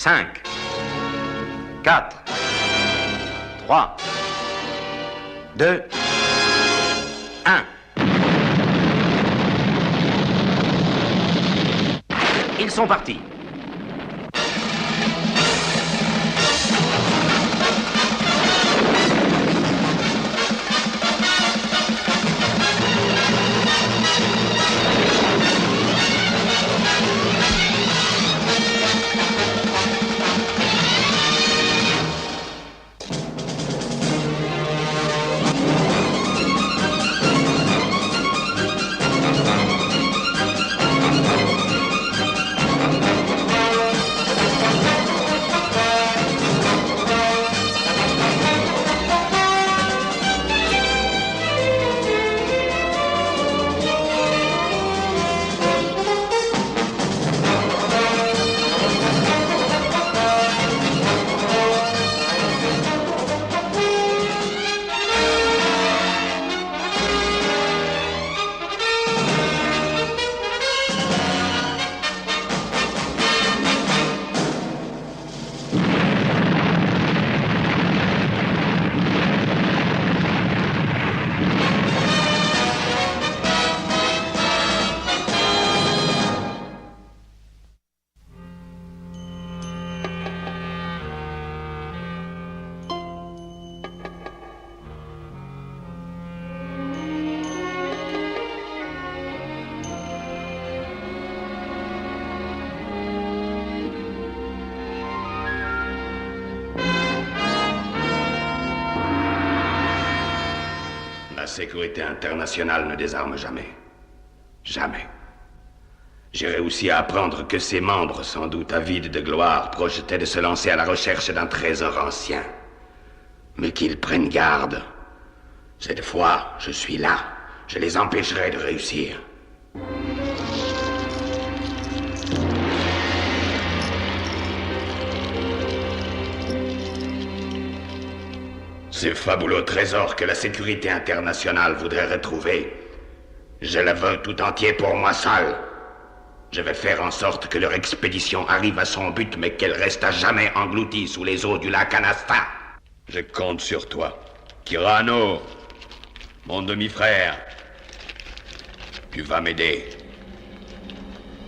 5, 4, 3, 2, 1. Ils sont partis. La sécurité internationale ne désarme jamais. Jamais. J'ai réussi à apprendre que ses membres, sans doute avides de gloire, projetaient de se lancer à la recherche d'un trésor ancien. Mais qu'ils prennent garde. Cette fois, je suis là. Je les empêcherai de réussir. Ce fabuleux trésor que la sécurité internationale voudrait retrouver, je le veux tout entier pour moi seul. Je vais faire en sorte que leur expédition arrive à son but, mais qu'elle reste à jamais engloutie sous les eaux du lac Anasta. Je compte sur toi. Kyrano, mon demi-frère, tu vas m'aider.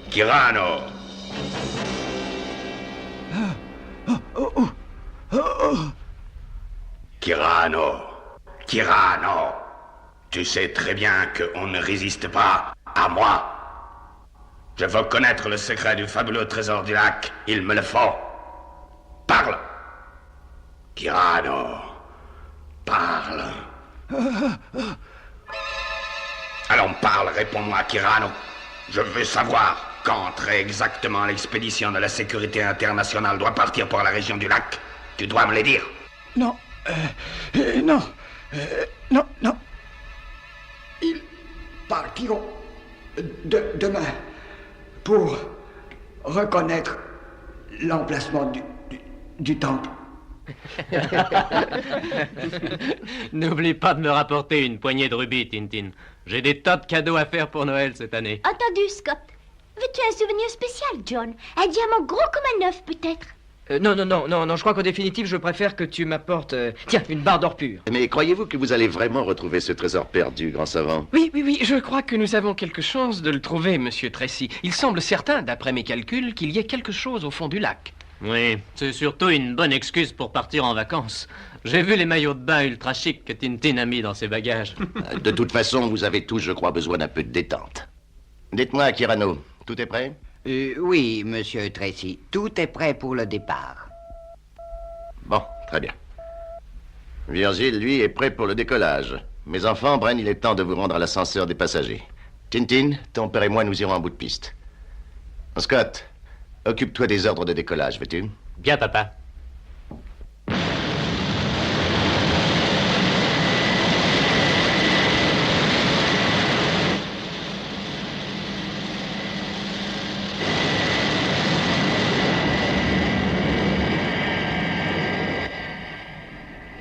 Kyrano. Kyrano, Kyrano, tu sais très bien qu'on ne résiste pas à moi. Je veux connaître le secret du fabuleux trésor du lac. Il me le faut. Parle. Kyrano, parle. Allons, parle, réponds-moi, Kyrano. Je veux savoir quand très exactement l'expédition de la sécurité internationale doit partir pour la région du lac. Tu dois me le dire. Non. Non. Non. Ils partiront demain pour reconnaître l'emplacement du temple. N'oublie pas de me rapporter une poignée de rubis, Tintin. J'ai des tas de cadeaux à faire pour Noël cette année. Entendu, Scott. Veux-tu un souvenir spécial, John? Un diamant gros comme un œuf, peut-être? Non, je crois qu'en définitive, je préfère que tu m'apportes... tiens, une barre d'or pur. Mais croyez-vous que vous allez vraiment retrouver ce trésor perdu, grand savant? Oui, je crois que nous avons quelque chance de le trouver, monsieur Tracy. Il semble certain, d'après mes calculs, qu'il y ait quelque chose au fond du lac. Oui, c'est surtout une bonne excuse pour partir en vacances. J'ai vu les maillots de bain ultra chics que Tintin a mis dans ses bagages. De toute façon, vous avez tous, je crois, besoin d'un peu de détente. Dites-moi, Kyrano, tout est prêt? Oui, monsieur Tracy. Tout est prêt pour le départ. Bon, très bien. Virgile, lui, est prêt pour le décollage. Mes enfants, Bren, il est temps de vous rendre à l'ascenseur des passagers. Tintin, ton père et moi, nous irons en bout de piste. Scott, occupe-toi des ordres de décollage, veux-tu? Bien, papa.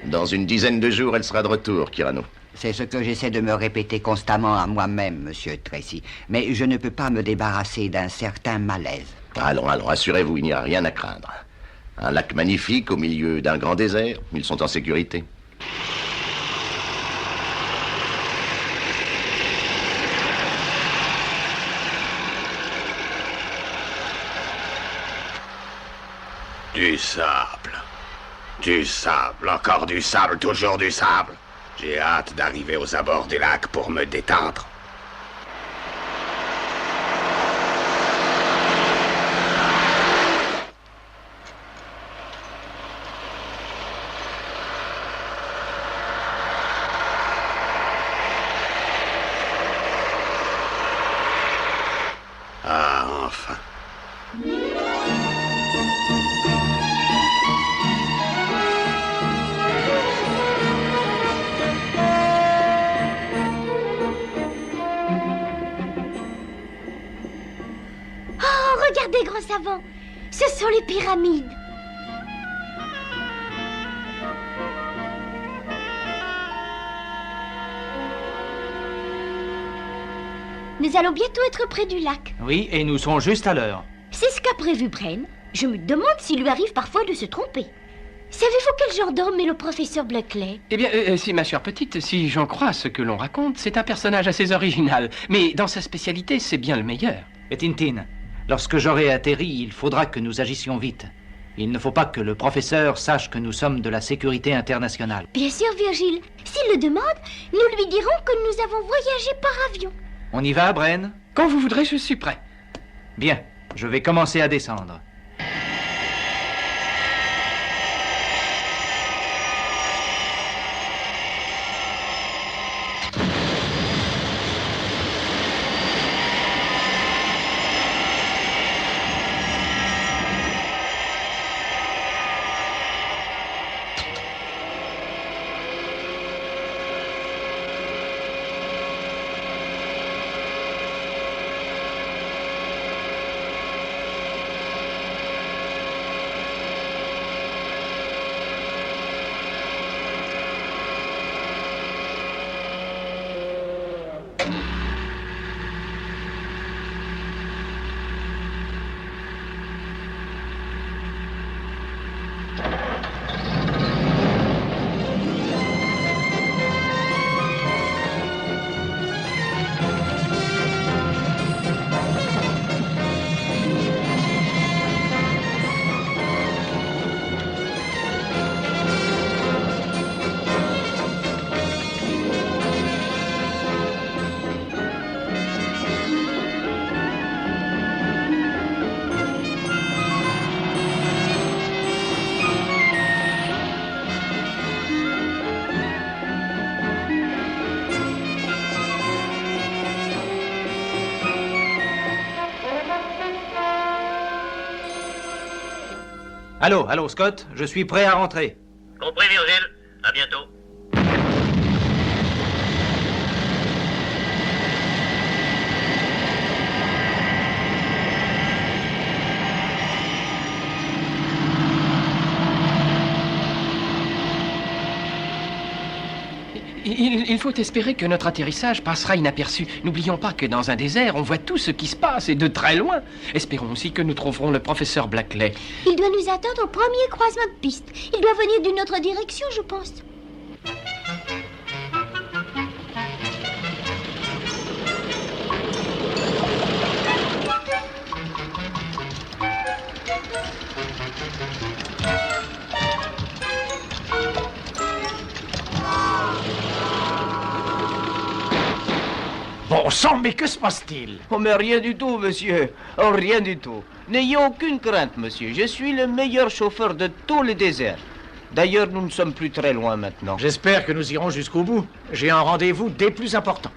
Dans une dizaine de jours, elle sera de retour, Kyrano. C'est ce que j'essaie de me répéter constamment à moi-même, monsieur Tracy. Mais je ne peux pas me débarrasser d'un certain malaise. Allons, assurez-vous, il n'y a rien à craindre. Un lac magnifique au milieu d'un grand désert. Ils sont en sécurité. Du sable. Du sable, encore du sable, toujours du sable. J'ai hâte d'arriver aux abords du lac pour me détendre. Ah, enfin. Oh, regardez, grand savant. Ce sont les pyramides. Nous allons bientôt être près du lac. Oui, et nous serons juste à l'heure. C'est ce qu'a prévu Bren. Je me demande s'il lui arrive parfois de se tromper. Savez-vous quel genre d'homme est le professeur Blackley? Eh bien, si, ma chère petite, si j'en crois ce que l'on raconte, c'est un personnage assez original. Mais dans sa spécialité, c'est bien le meilleur. Et Tintin, lorsque j'aurai atterri, il faudra que nous agissions vite. Il ne faut pas que le professeur sache que nous sommes de la sécurité internationale. Bien sûr, Virgile. S'il le demande, nous lui dirons que nous avons voyagé par avion. On y va, Bren? Quand vous voudrez, je suis prêt. Bien, je vais commencer à descendre. Allô, Scott, je suis prêt à rentrer. Compris, Virgile. À bientôt. Il faut espérer que notre atterrissage passera inaperçu. N'oublions pas que dans un désert, on voit tout ce qui se passe, et de très loin. Espérons aussi que nous trouverons le professeur Blackley. Il doit nous attendre au premier croisement de piste. Il doit venir d'une autre direction, je pense. Bon sang, mais que se passe-t-il? Oh, mais rien du tout, monsieur. Oh, rien du tout. N'ayez aucune crainte, monsieur. Je suis le meilleur chauffeur de tout le désert. D'ailleurs, nous ne sommes plus très loin maintenant. J'espère que nous irons jusqu'au bout. J'ai un rendez-vous des plus importants.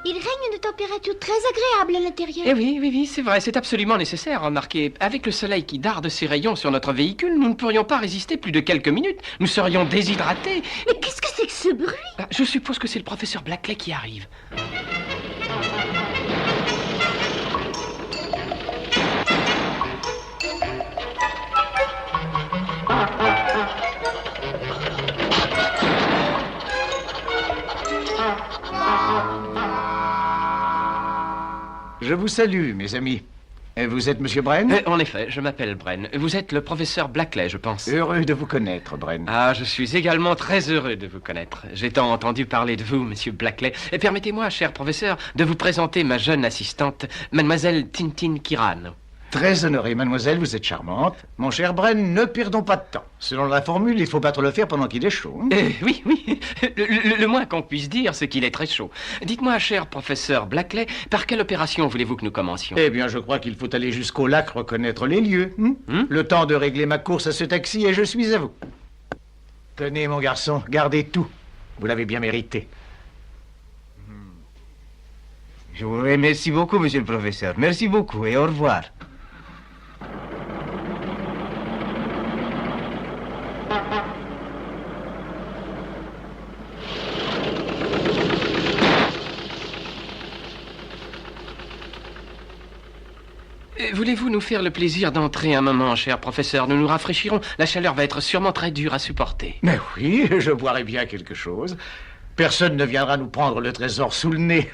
Il règne une température très agréable à l'intérieur. Eh oui, c'est vrai, c'est absolument nécessaire. Remarquez, avec le soleil qui darde ses rayons sur notre véhicule, nous ne pourrions pas résister plus de quelques minutes. Nous serions déshydratés. Mais qu'est-ce que c'est que ce bruit? Je suppose que c'est le professeur Blackley qui arrive. Je vous salue, mes amis. Et vous êtes Monsieur Bren? En effet, je m'appelle Bren. Vous êtes le professeur Blackley, je pense. Heureux de vous connaître, Bren. Ah, je suis également très heureux de vous connaître. J'ai tant entendu parler de vous, Monsieur Blackley. Et permettez-moi, cher professeur, de vous présenter ma jeune assistante, Mademoiselle Tintin Kirano. Très honoré, mademoiselle, vous êtes charmante. Mon cher Bren, ne perdons pas de temps. Selon la formule, il faut battre le fer pendant qu'il est chaud. Oui. Le moins qu'on puisse dire, c'est qu'il est très chaud. Dites-moi, cher professeur Blackley, par quelle opération voulez-vous que nous commencions? Eh bien, je crois qu'il faut aller jusqu'au lac reconnaître les lieux. Le temps de régler ma course à ce taxi et je suis à vous. Tenez, mon garçon, gardez tout. Vous l'avez bien mérité. Je vous remercie beaucoup, monsieur le professeur. Merci beaucoup et au revoir. Voulez-vous nous faire le plaisir d'entrer un moment, cher professeur? Nous nous rafraîchirons. La chaleur va être sûrement très dure à supporter. Mais oui, je boirai bien quelque chose. Personne ne viendra nous prendre le trésor sous le nez.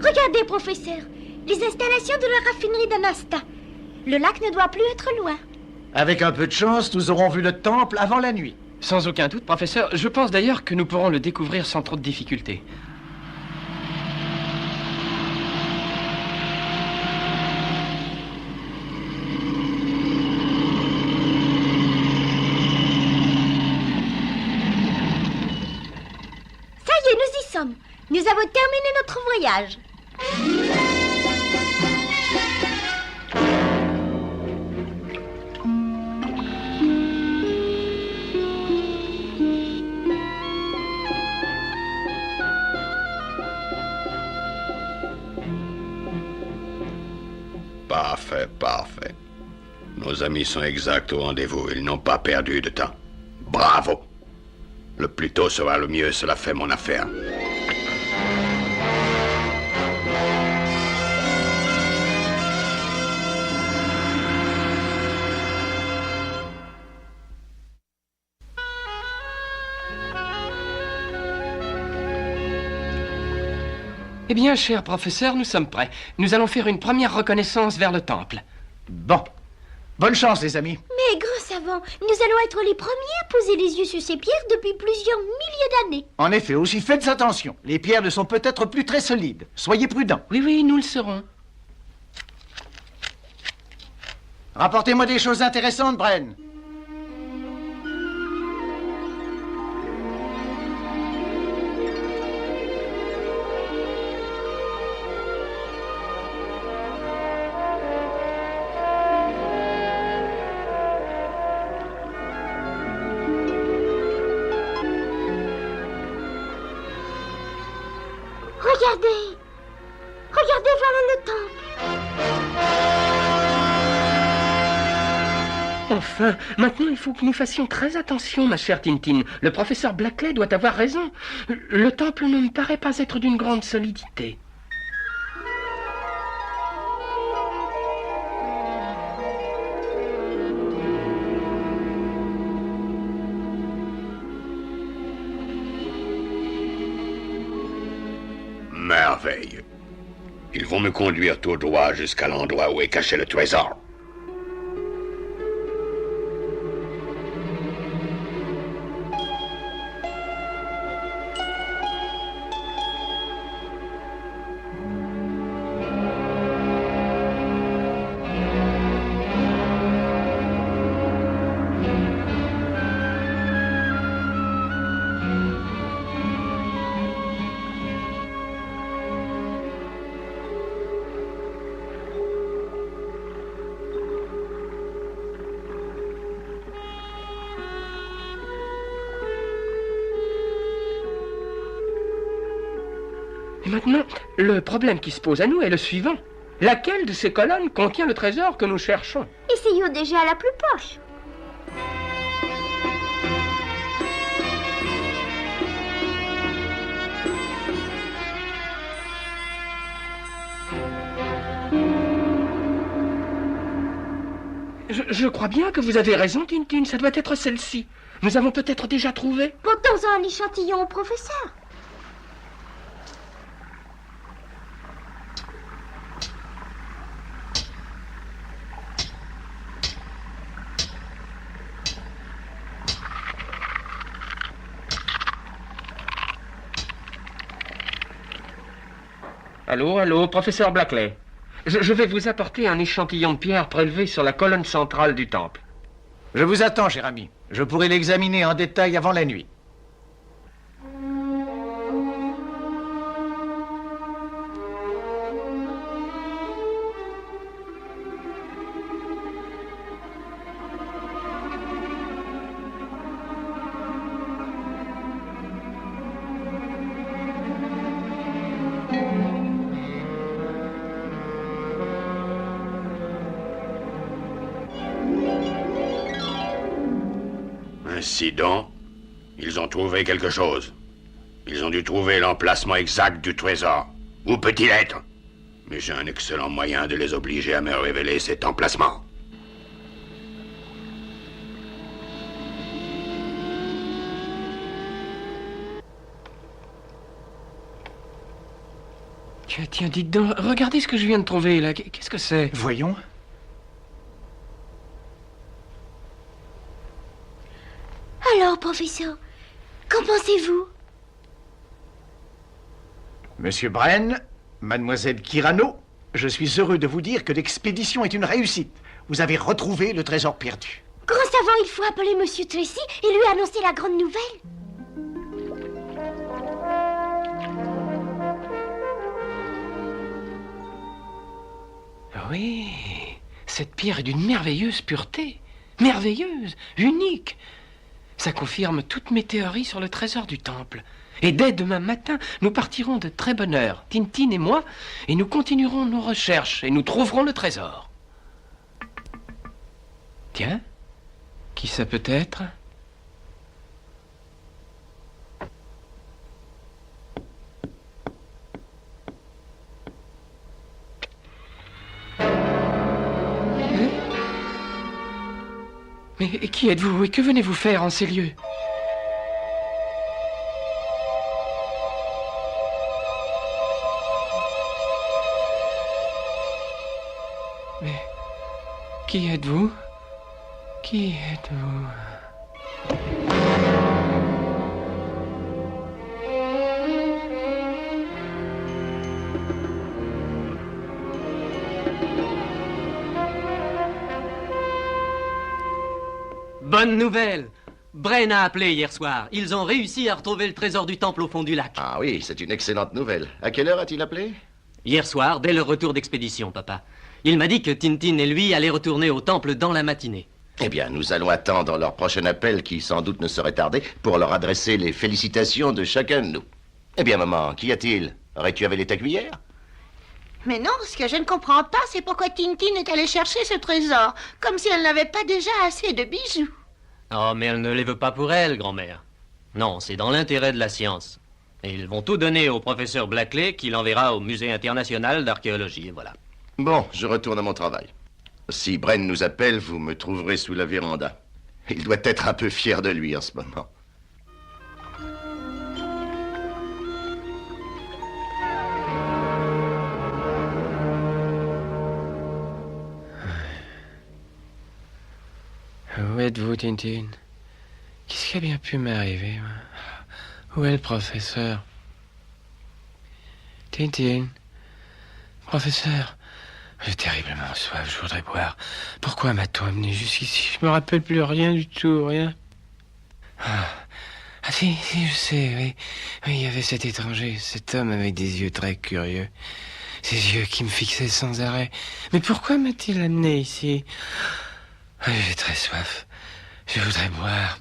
Regardez, professeur, les installations de la raffinerie d'Anasta. Le lac ne doit plus être loin. Avec un peu de chance, nous aurons vu le temple avant la nuit. Sans aucun doute, professeur. Je pense d'ailleurs que nous pourrons le découvrir sans trop de difficultés. Ça y est, nous y sommes. Nous avons terminé notre voyage. Parfait. Nos amis sont exacts au rendez-vous. Ils n'ont pas perdu de temps. Bravo. Le plus tôt sera le mieux, cela fait mon affaire. Eh bien, cher professeur, nous sommes prêts. Nous allons faire une première reconnaissance vers le temple. Bon. Bonne chance, les amis. Mais, grand savant, nous allons être les premiers à poser les yeux sur ces pierres depuis plusieurs milliers d'années. En effet, aussi faites attention. Les pierres ne sont peut-être plus très solides. Soyez prudents. Oui, nous le serons. Rapportez-moi des choses intéressantes, Bren. Regardez, voilà le temple. Enfin, maintenant il faut que nous fassions très attention, ma chère Tintin. Le professeur Blackley doit avoir raison. Le temple ne me paraît pas être d'une grande solidité. Merveille. Ils vont me conduire tout droit jusqu'à l'endroit où est caché le trésor. Et maintenant, le problème qui se pose à nous est le suivant. Laquelle de ces colonnes contient le trésor que nous cherchons? Essayons déjà la plus proche. Je crois bien que vous avez raison, Tintin. Ça doit être celle-ci. Nous avons peut-être déjà trouvé. Portons-en un échantillon au professeur. Allô, professeur Blackley. Je vais vous apporter un échantillon de pierre prélevé sur la colonne centrale du temple. Je vous attends, cher ami. Je pourrai l'examiner en détail avant la nuit. Ainsi donc, ils ont trouvé quelque chose. Ils ont dû trouver l'emplacement exact du trésor. Où peut-il être? Mais j'ai un excellent moyen de les obliger à me révéler cet emplacement. Tiens, dites donc, regardez ce que je viens de trouver, là. Qu'est-ce que c'est? Voyons. Alors, professeur, qu'en pensez-vous? Monsieur Bren, mademoiselle Kirano, je suis heureux de vous dire que l'expédition est une réussite. Vous avez retrouvé le trésor perdu. Grand savant, il faut appeler Monsieur Tracy et lui annoncer la grande nouvelle. Oui, cette pierre est d'une merveilleuse pureté. Merveilleuse, unique. Ça confirme toutes mes théories sur le trésor du temple. Et dès demain matin, nous partirons de très bonne heure, Tintin et moi, et nous continuerons nos recherches et nous trouverons le trésor. Tiens, qui ça peut être? Mais qui êtes-vous et que venez-vous faire en ces lieux? Mais qui êtes-vous? Qui êtes-vous? Bonne nouvelle! Bren a appelé hier soir. Ils ont réussi à retrouver le trésor du temple au fond du lac. Ah oui, c'est une excellente nouvelle. À quelle heure a-t-il appelé? Hier soir, dès le retour d'expédition, papa. Il m'a dit que Tintin et lui allaient retourner au temple dans la matinée. Eh bien, nous allons attendre leur prochain appel, qui sans doute ne saurait tarder, pour leur adresser les félicitations de chacun de nous. Eh bien, maman, qu'y a-t-il? Aurais-tu avalé ta cuillère? Mais non, ce que je ne comprends pas, c'est pourquoi Tintin est allée chercher ce trésor, comme si elle n'avait pas déjà assez de bijoux. Oh, mais elle ne les veut pas pour elle, grand-mère. Non, c'est dans l'intérêt de la science. Et ils vont tout donner au professeur Blackley, qui l'enverra au Musée international d'archéologie, voilà. Bon, je retourne à mon travail. Si Bren nous appelle, vous me trouverez sous la véranda. Il doit être un peu fier de lui en ce moment. Où êtes-vous, Tintin? Qu'est-ce qui a bien pu m'arriver? Où est le professeur? Tintin? Professeur? J'ai terriblement soif, je voudrais boire. Pourquoi m'a-t-on amené jusqu'ici? Je me rappelle plus rien du tout, rien. Ah si, je sais, oui. Oui, il y avait cet étranger, cet homme avec des yeux très curieux. Ces yeux qui me fixaient sans arrêt. Mais pourquoi m'a-t-il amené ici? J'ai très soif. Je voudrais boire.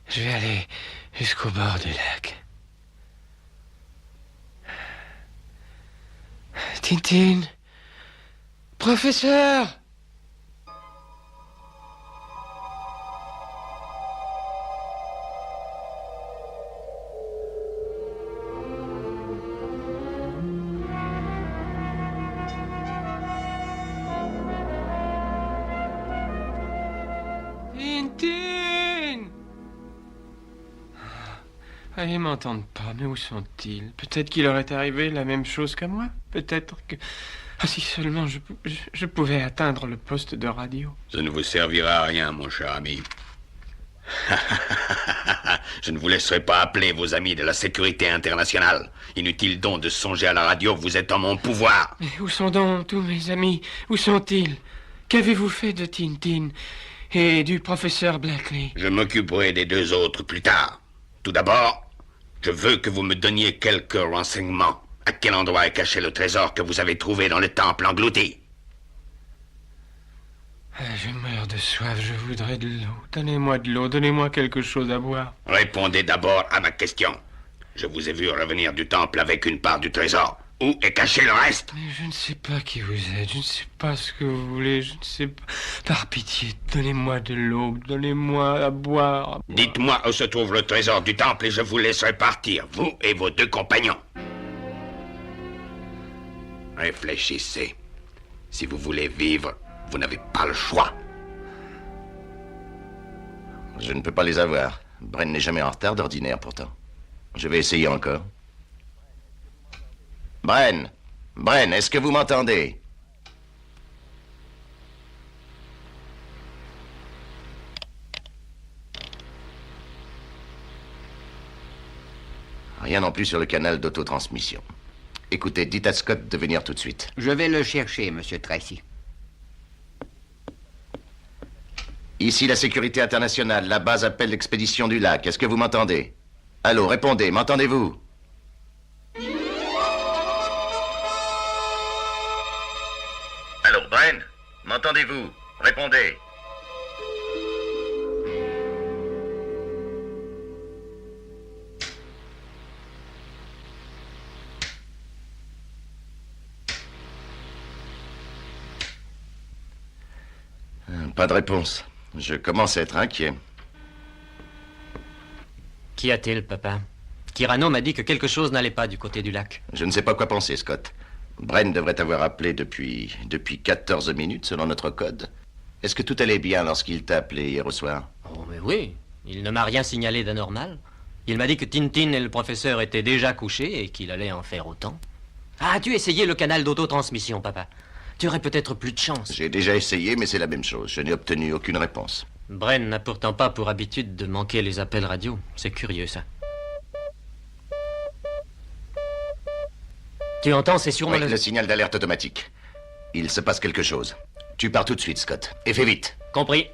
Je vais aller jusqu'au bord du lac. Tintin! Professeur! Tintin! Ah, ils m'entendent pas, mais où sont-ils? Peut-être qu'il leur est arrivé la même chose qu'à moi. Peut-être que... Ah, si seulement je pouvais atteindre le poste de radio. Ça ne vous servira à rien, mon cher ami. Je ne vous laisserai pas appeler vos amis de la sécurité internationale. Inutile donc de songer à la radio, vous êtes en mon pouvoir. Mais où sont donc tous mes amis? Où sont-ils? Qu'avez-vous fait de Tintin et du professeur Blackley? Je m'occuperai des deux autres plus tard. Tout d'abord, je veux que vous me donniez quelques renseignements. À quel endroit est caché le trésor que vous avez trouvé dans le temple englouti? Je meurs de soif, je voudrais de l'eau. Donnez-moi de l'eau, donnez-moi quelque chose à boire. Répondez d'abord à ma question. Je vous ai vu revenir du temple avec une part du trésor. Où est caché le reste? Mais je ne sais pas qui vous êtes, je ne sais pas ce que vous voulez, je ne sais pas... Par pitié, donnez-moi de l'eau, donnez-moi à boire. Dites-moi où se trouve le trésor du temple et je vous laisserai partir, vous et vos deux compagnons. Réfléchissez. Si vous voulez vivre, vous n'avez pas le choix. Je ne peux pas les avoir. Bren n'est jamais en retard d'ordinaire, pourtant. Je vais essayer encore. Bren! Bren, est-ce que vous m'entendez? Rien non plus sur le canal d'autotransmission. Écoutez, dites à Scott de venir tout de suite. Je vais le chercher, Monsieur Tracy. Ici la sécurité internationale. La base appelle l'expédition du lac. Est-ce que vous m'entendez? Allô, répondez. M'entendez-vous? Allô, Bren? M'entendez-vous? Répondez. Pas de réponse. Je commence à être inquiet. Qu'y a-t-il, papa? Kyrano m'a dit que quelque chose n'allait pas du côté du lac. Je ne sais pas quoi penser, Scott. Bren devrait avoir appelé depuis 14 minutes, selon notre code. Est-ce que tout allait bien lorsqu'il t'a appelé hier au soir? Oh, mais oui. Il ne m'a rien signalé d'anormal. Il m'a dit que Tintin et le professeur étaient déjà couchés et qu'il allait en faire autant. Ah, as-tu essayé le canal d'autotransmission, papa? Tu aurais peut-être plus de chance. J'ai déjà essayé, mais c'est la même chose. Je n'ai obtenu aucune réponse. Bren n'a pourtant pas pour habitude de manquer les appels radio. C'est curieux, ça. Tu entends, c'est sûrement Oui, le signal d'alerte automatique. Il se passe quelque chose. Tu pars tout de suite, Scott. Et fais vite. Compris.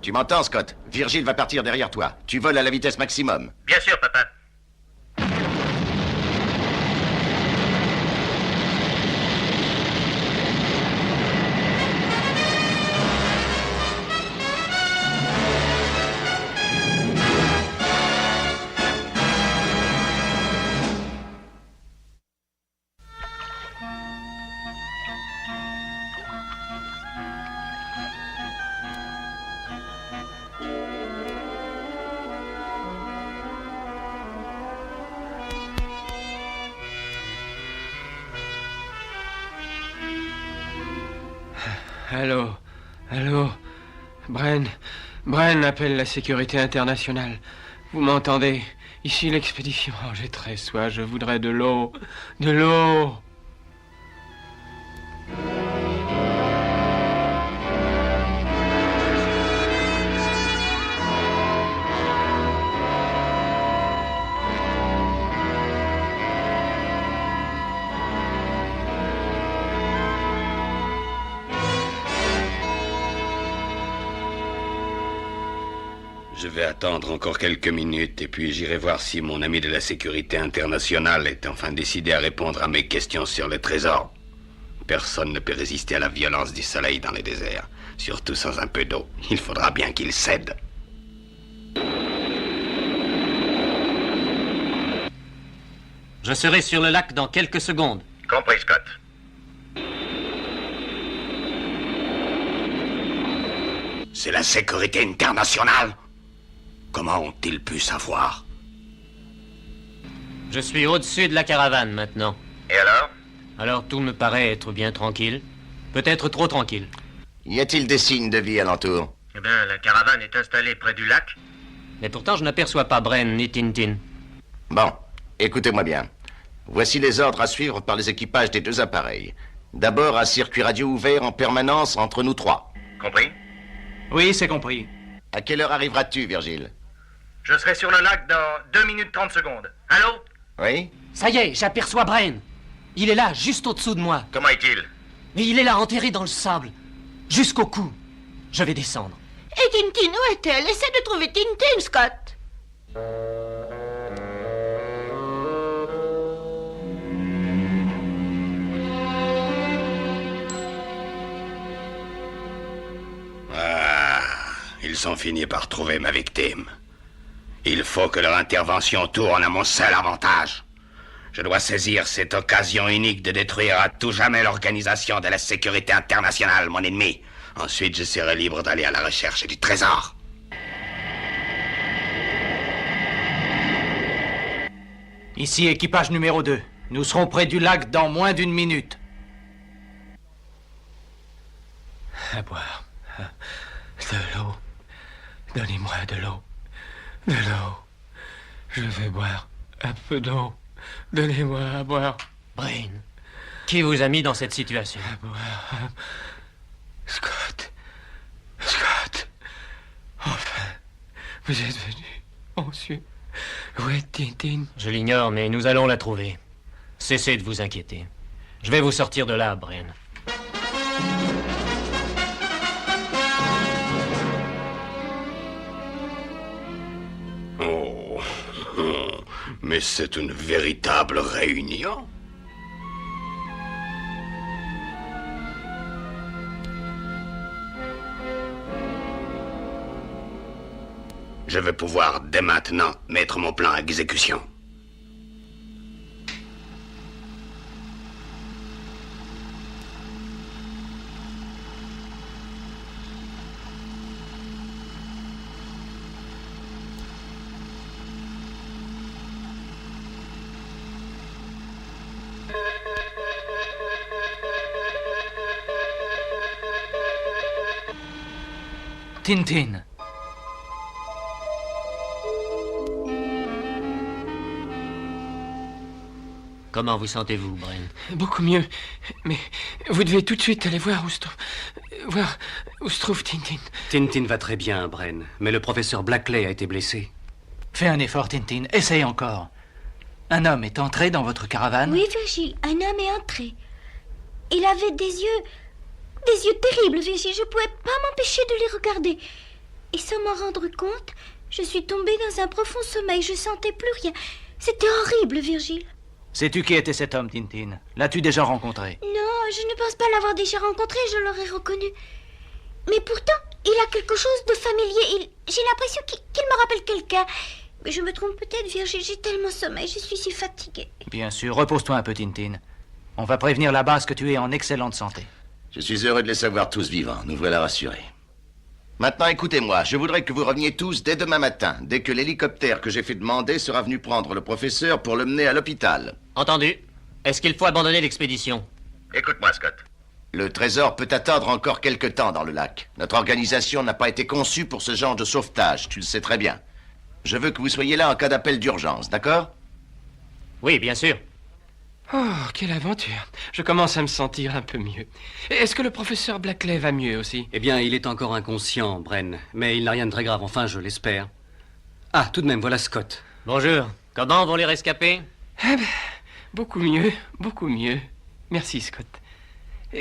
Tu m'entends, Scott? Virgile va partir derrière toi. Tu voles à la vitesse maximum. Bien sûr, papa. Allô? Allô? Bren appelle la sécurité internationale. Vous m'entendez? Ici l'expédition. Oh, j'ai très soif, je voudrais de l'eau. De l'eau. Je vais attendre encore quelques minutes et puis j'irai voir si mon ami de la sécurité internationale est enfin décidé à répondre à mes questions sur le trésor. Personne ne peut résister à la violence du soleil dans les déserts, surtout sans un peu d'eau. Il faudra bien qu'il cède. Je serai sur le lac dans quelques secondes. Compris, Scott. C'est la sécurité internationale? Comment ont-ils pu savoir? Je suis au-dessus de la caravane maintenant. Et alors? Alors tout me paraît être bien tranquille. Peut-être trop tranquille. Y a-t-il des signes de vie alentour? Eh bien, la caravane est installée près du lac. Mais pourtant, je n'aperçois pas Bren ni Tintin. Bon, écoutez-moi bien. Voici les ordres à suivre par les équipages des deux appareils. D'abord, un circuit radio ouvert en permanence entre nous trois. Compris? Oui, c'est compris. À quelle heure arriveras-tu, Virgile? Je serai sur le lac dans 2 minutes 30 secondes. Allô? Oui? Ça y est, j'aperçois Bren. Il est là, juste au-dessous de moi. Comment est-il? Mais il est là, enterré dans le sable. Jusqu'au cou. Je vais descendre. Et Tintin, où est-elle? Essaie de trouver Tintin, Scott. Ah, ils ont fini par trouver ma victime. Il faut que leur intervention tourne à mon seul avantage. Je dois saisir cette occasion unique de détruire à tout jamais l'organisation de la sécurité internationale, mon ennemi. Ensuite, je serai libre d'aller à la recherche du trésor. Ici, équipage numéro 2. Nous serons près du lac dans moins d'1 minute. À boire. De l'eau. Donnez-moi de l'eau. De l'eau. Je vais boire un peu d'eau. Donnez-moi à boire. Bren, qui vous a mis dans cette situation? À boire. Scott. Scott. Enfin, vous êtes venu. Monsieur. Où est Tintin? Je l'ignore, mais nous allons la trouver. Cessez de vous inquiéter. Je vais vous sortir de là, Bren. Oh, mais c'est une véritable réunion. Je vais pouvoir, dès maintenant, mettre mon plan à exécution. Tintin. Comment vous sentez-vous, Bren? Beaucoup mieux. Mais vous devez tout de suite aller voir où se trouve Tintin. Tintin va très bien, Bren. Mais le professeur Blackley a été blessé. Fais un effort, Tintin. Essaye encore. Un homme est entré dans votre caravane? Oui, Virgile, un homme est entré. Il avait des yeux terribles, Virgile. Je ne pouvais pas m'empêcher de les regarder. Et sans m'en rendre compte, je suis tombée dans un profond sommeil. Je sentais plus rien. C'était horrible, Virgile. Sais-tu qui était cet homme, Tintin? L'as-tu déjà rencontré? Non, je ne pense pas l'avoir déjà rencontré. Je l'aurais reconnu. Mais pourtant, il a quelque chose de familier. J'ai l'impression qu'il me rappelle quelqu'un. Mais je me trompe peut-être, Virgile. J'ai tellement sommeil. Je suis si fatiguée. Bien sûr. Repose-toi un peu, Tintin. On va prévenir la base que tu es en excellente santé. Je suis heureux de les savoir tous vivants. Nous voilà rassurés. Maintenant, écoutez-moi. Je voudrais que vous reveniez tous dès demain matin, dès que l'hélicoptère que j'ai fait demander sera venu prendre le professeur pour le mener à l'hôpital. Entendu. Est-ce qu'il faut abandonner l'expédition? Écoute-moi, Scott. Le trésor peut attendre encore quelque temps dans le lac. Notre organisation n'a pas été conçue pour ce genre de sauvetage, tu le sais très bien. Je veux que vous soyez là en cas d'appel d'urgence, d'accord? Oui, bien sûr. Oh, quelle aventure. Je commence à me sentir un peu mieux. Est-ce que le professeur Blackley va mieux aussi? Eh bien, il est encore inconscient, Bren. Mais il n'a rien de très grave, enfin, je l'espère. Ah, tout de même, voilà Scott. Bonjour. Comment vont les rescapés? Eh ben, beaucoup mieux, beaucoup mieux. Merci, Scott.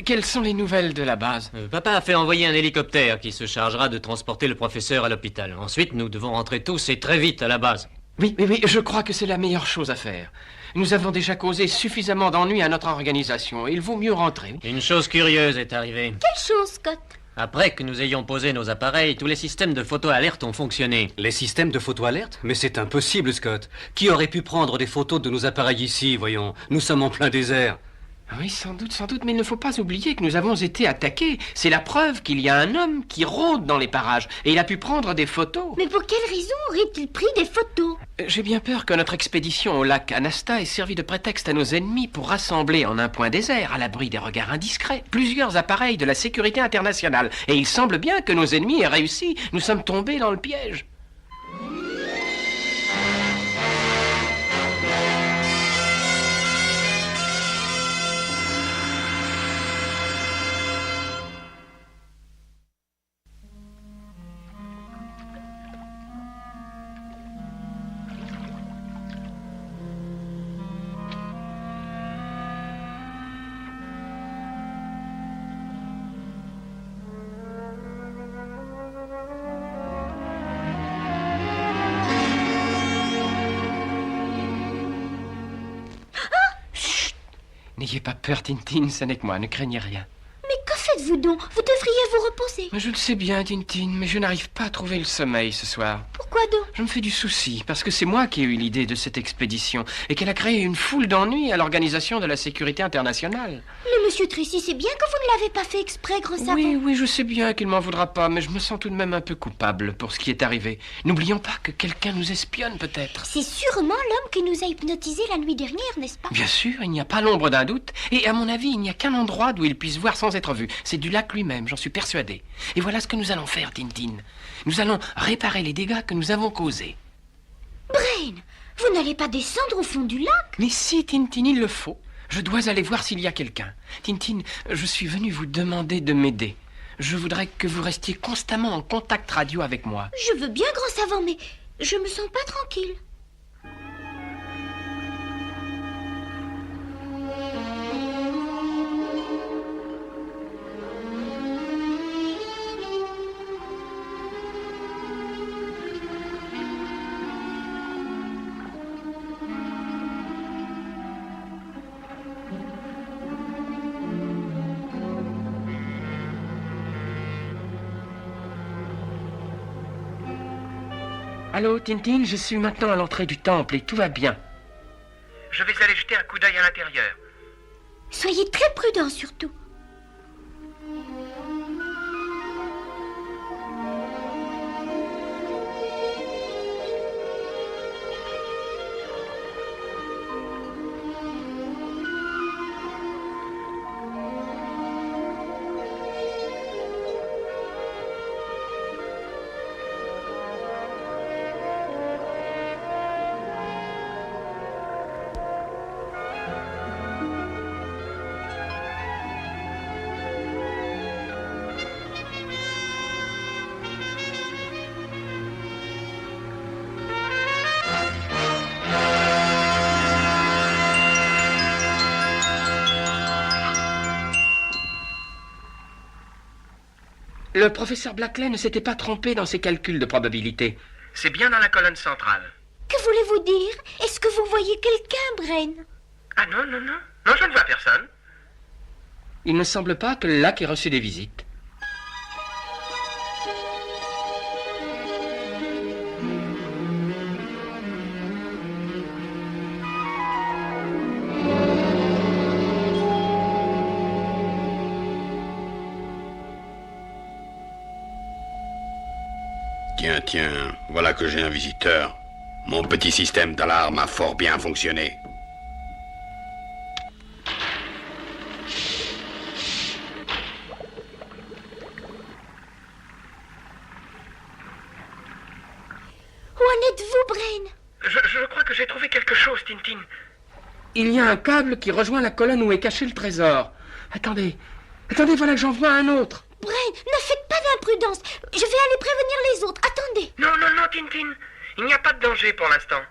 Quelles sont les nouvelles de la base? Papa a fait envoyer un hélicoptère qui se chargera de transporter le professeur à l'hôpital. Ensuite, nous devons rentrer tous et très vite à la base. Oui, je crois que c'est la meilleure chose à faire. Nous avons déjà causé suffisamment d'ennuis à notre organisation. Il vaut mieux rentrer. Une chose curieuse est arrivée. Quelle chose, Scott? Après que nous ayons posé nos appareils, tous les systèmes de photo-alerte ont fonctionné. Les systèmes de photo-alerte? Mais c'est impossible, Scott. Qui aurait pu prendre des photos de nos appareils ici, voyons? Nous sommes en plein désert. Oui, sans doute, mais il ne faut pas oublier que nous avons été attaqués. C'est la preuve qu'il y a un homme qui rôde dans les parages, et il a pu prendre des photos. Mais pour quelle raison aurait-il pris des photos? J'ai bien peur que notre expédition au lac Anasta ait servi de prétexte à nos ennemis pour rassembler en un point désert, à l'abri des regards indiscrets, plusieurs appareils de la sécurité internationale. Et il semble bien que nos ennemis aient réussi. Nous sommes tombés dans le piège. N'ayez pas peur, Tintin, ce n'est que moi, ne craignez rien. Mais que faites-vous donc? Vous devriez vous reposer. Je le sais bien, Tintin, mais je n'arrive pas à trouver le sommeil ce soir. Pourquoi donc? Je me fais du souci, parce que c'est moi qui ai eu l'idée de cette expédition, et qu'elle a créé une foule d'ennuis à l'Organisation de la Sécurité Internationale. Mais monsieur Tracy, c'est bien que vous ne l'avez pas fait exprès, gros savant. Oui, je sais bien qu'il m'en voudra pas, mais je me sens tout de même un peu coupable pour ce qui est arrivé. N'oublions pas que quelqu'un nous espionne, peut-être. C'est sûrement l'homme qui nous a hypnotisés la nuit dernière, n'est-ce pas? Bien sûr, il n'y a pas l'ombre d'un doute, et à mon avis, il n'y a qu'un endroit d'où il puisse voir sans être vu. C'est du lac lui-même, j'en suis persuadé. Et voilà ce que nous allons faire, Tintin. Nous allons réparer les dégâts que nous avons causés. Brain, vous n'allez pas descendre au fond du lac? Mais si, Tintin, il le faut. Je dois aller voir s'il y a quelqu'un. Tintin, je suis venu vous demander de m'aider. Je voudrais que vous restiez constamment en contact radio avec moi. Je veux bien, grand savant, mais je me sens pas tranquille. Allô, Tintin, je suis maintenant à l'entrée du temple et tout va bien. Je vais aller jeter un coup d'œil à l'intérieur. Soyez très prudents, surtout. Le professeur Blackley ne s'était pas trompé dans ses calculs de probabilité. C'est bien dans la colonne centrale. Que voulez-vous dire? Est-ce que vous voyez quelqu'un, Brain? Ah non. Non, je ne vois personne. Il ne semble pas que le lac ait reçu des visites. Tiens, voilà que j'ai un visiteur. Mon petit système d'alarme a fort bien fonctionné. faites-vous, Brain? Je crois que j'ai trouvé quelque chose, Tintin. Il y a un câble qui rejoint la colonne où est caché le trésor. Attendez, voilà que j'en vois un autre. Brain, ne faites pas d'imprudence. Je vais aller prévenir les autres. Attendez. Non, Tintin. Il n'y a pas de danger pour l'instant.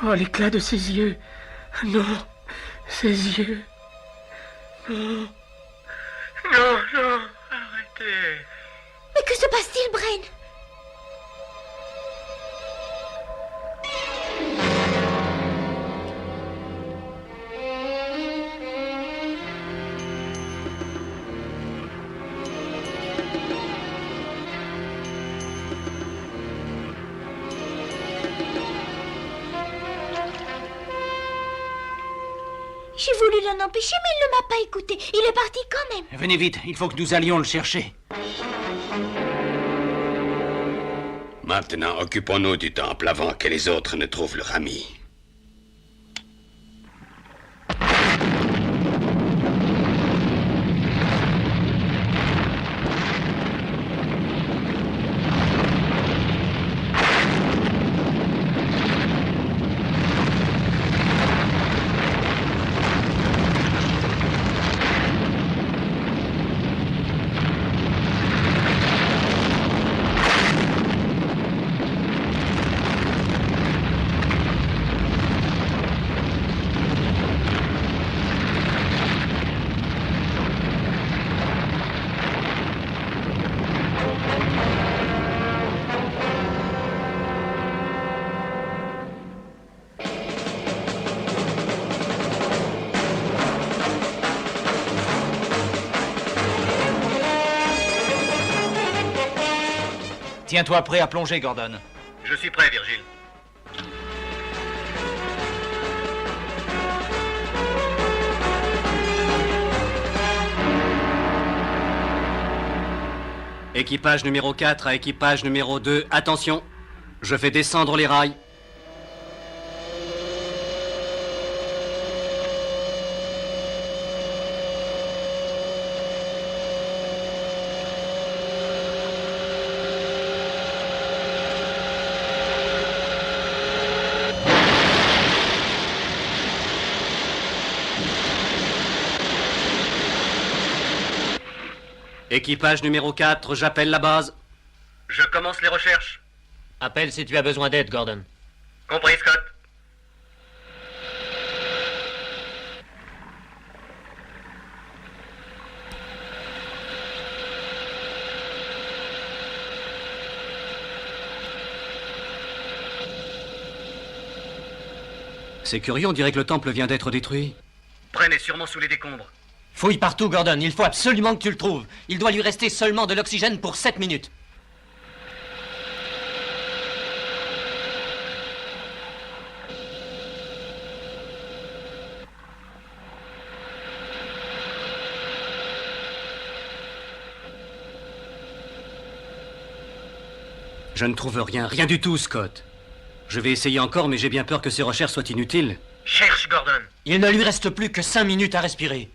Oh, l'éclat de ses yeux. Non, ses yeux. Non. Non, arrêtez. Mais que se passe-t-il, Brain? J'ai voulu l'en empêcher, mais il ne m'a pas écouté. Il est parti quand même. Venez vite, il faut que nous allions le chercher. Maintenant, occupons-nous du temple avant que les autres ne trouvent leur ami. Tiens-toi prêt à plonger, Gordon. Je suis prêt, Virgile. Équipage numéro 4 à équipage numéro 2, attention. Je fais descendre les rails. Équipage numéro 4, j'appelle la base. Je commence les recherches. Appelle si tu as besoin d'aide, Gordon. Compris, Scott. C'est curieux, on dirait que le temple vient d'être détruit. Bren est sûrement sous les décombres. Fouille partout, Gordon. Il faut absolument que tu le trouves. Il doit lui rester seulement de l'oxygène pour 7 minutes. Je ne trouve rien, rien du tout, Scott. Je vais essayer encore, mais j'ai bien peur que ces recherches soient inutiles. Cherche, Gordon. Il ne lui reste plus que 5 minutes à respirer.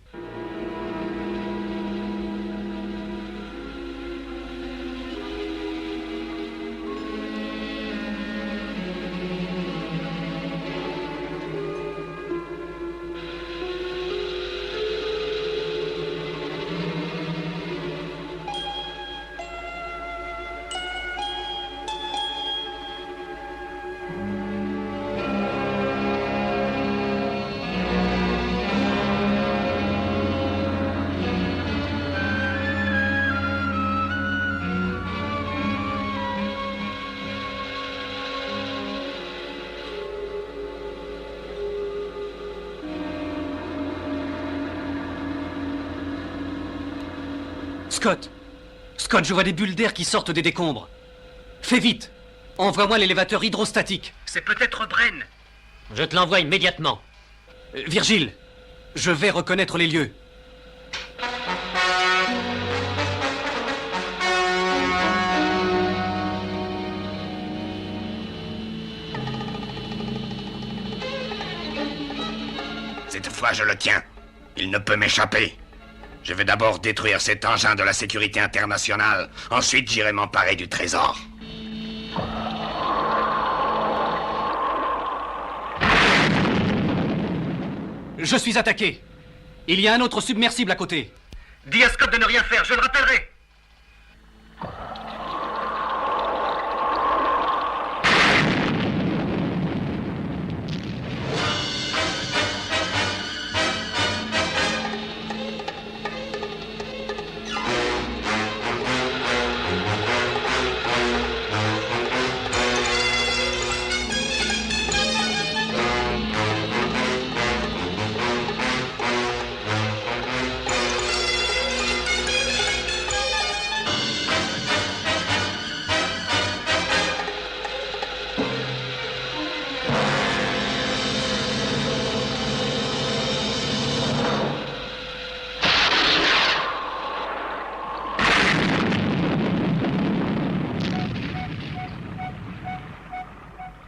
Scott! Scott, je vois des bulles d'air qui sortent des décombres. Fais vite! Envoie-moi l'élévateur hydrostatique. C'est peut-être Bren. Je te l'envoie immédiatement. Virgile, je vais reconnaître les lieux. Cette fois, je le tiens. Il ne peut m'échapper. Je vais d'abord détruire cet engin de la sécurité internationale. Ensuite, j'irai m'emparer du trésor. Je suis attaqué. Il y a un autre submersible à côté. Dis à Scott de ne rien faire, je le rappellerai.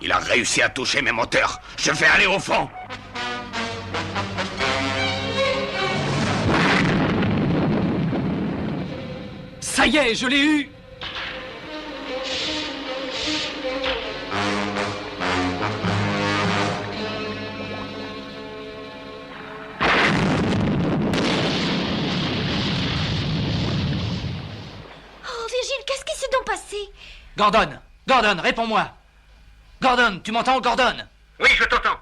Il a réussi à toucher mes moteurs. Je vais aller au fond. Ça y est, je l'ai eu! Oh, Virgile, qu'est-ce qui s'est donc passé? Gordon! Gordon, réponds-moi! Gordon, tu m'entends, Gordon? Oui, je t'entends.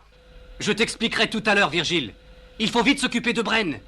Je t'expliquerai tout à l'heure, Virgile. Il faut vite s'occuper de Bren.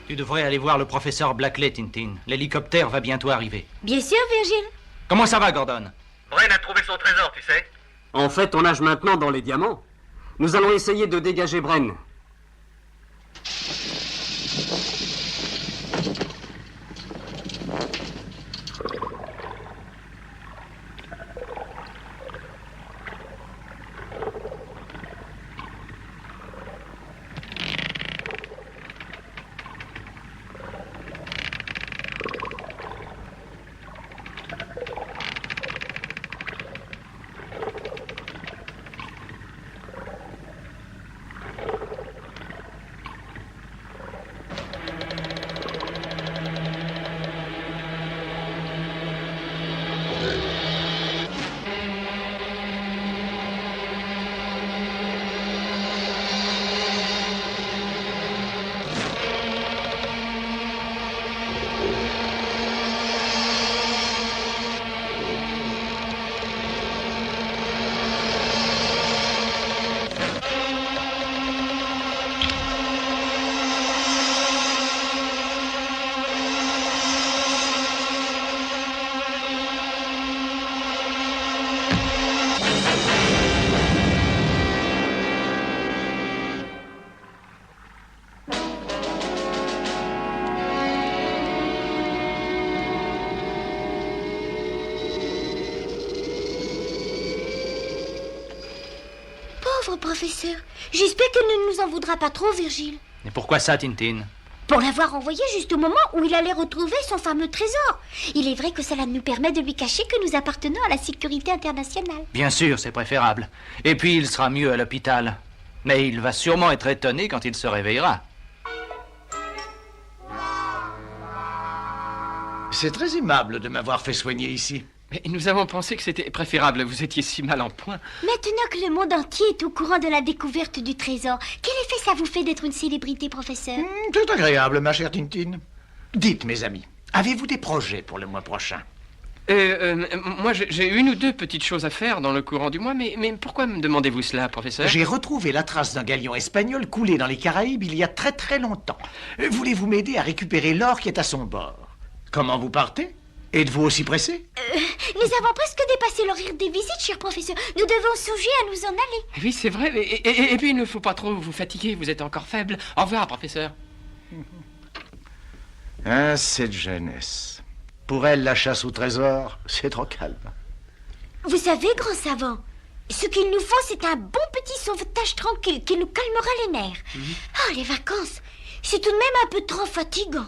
Tu devrais aller voir le professeur Blackley, Tintin. L'hélicoptère va bientôt arriver. Bien sûr, Virgile. Comment ça va, Gordon? Bren a trouvé son trésor, tu sais. En fait, on nage maintenant dans les diamants. Nous allons essayer de dégager Bren. Pauvre professeur. J'espère qu'il ne nous en voudra pas trop, Virgile. Et pourquoi ça, Tintin? pour l'avoir envoyé juste au moment où il allait retrouver son fameux trésor. Il est vrai que cela nous permet de lui cacher que nous appartenons à la sécurité internationale. Bien sûr, c'est préférable. Et puis il sera mieux à l'hôpital. Mais il va sûrement être étonné quand il se réveillera. C'est très aimable de m'avoir fait soigner ici. Mais nous avons pensé que c'était préférable. Vous étiez si mal en point. Maintenant que le monde entier est au courant de la découverte du trésor, quel effet ça vous fait d'être une célébrité, professeur? Tout agréable, ma chère Tintine. Dites, mes amis, avez-vous des projets pour le mois prochain? Moi, j'ai une ou deux petites choses à faire dans le courant du mois, mais pourquoi me demandez-vous cela, professeur? J'ai retrouvé la trace d'un galion espagnol coulé dans les Caraïbes il y a très très longtemps. Voulez-vous m'aider à récupérer l'or qui est à son bord? Comment vous partez? Êtes-vous aussi pressé? Nous avons presque dépassé l'horaire des visites, cher professeur. Nous devons songer à nous en aller. Oui, c'est vrai. Et puis, il ne faut pas trop vous fatiguer. Vous êtes encore faible. Au revoir, professeur. Ah, cette jeunesse. Pour elle, la chasse au trésor, c'est trop calme. Vous savez, grand savant, ce qu'il nous faut, c'est un bon petit sauvetage tranquille qui nous calmera les nerfs. Ah, les vacances, c'est tout de même un peu trop fatigant.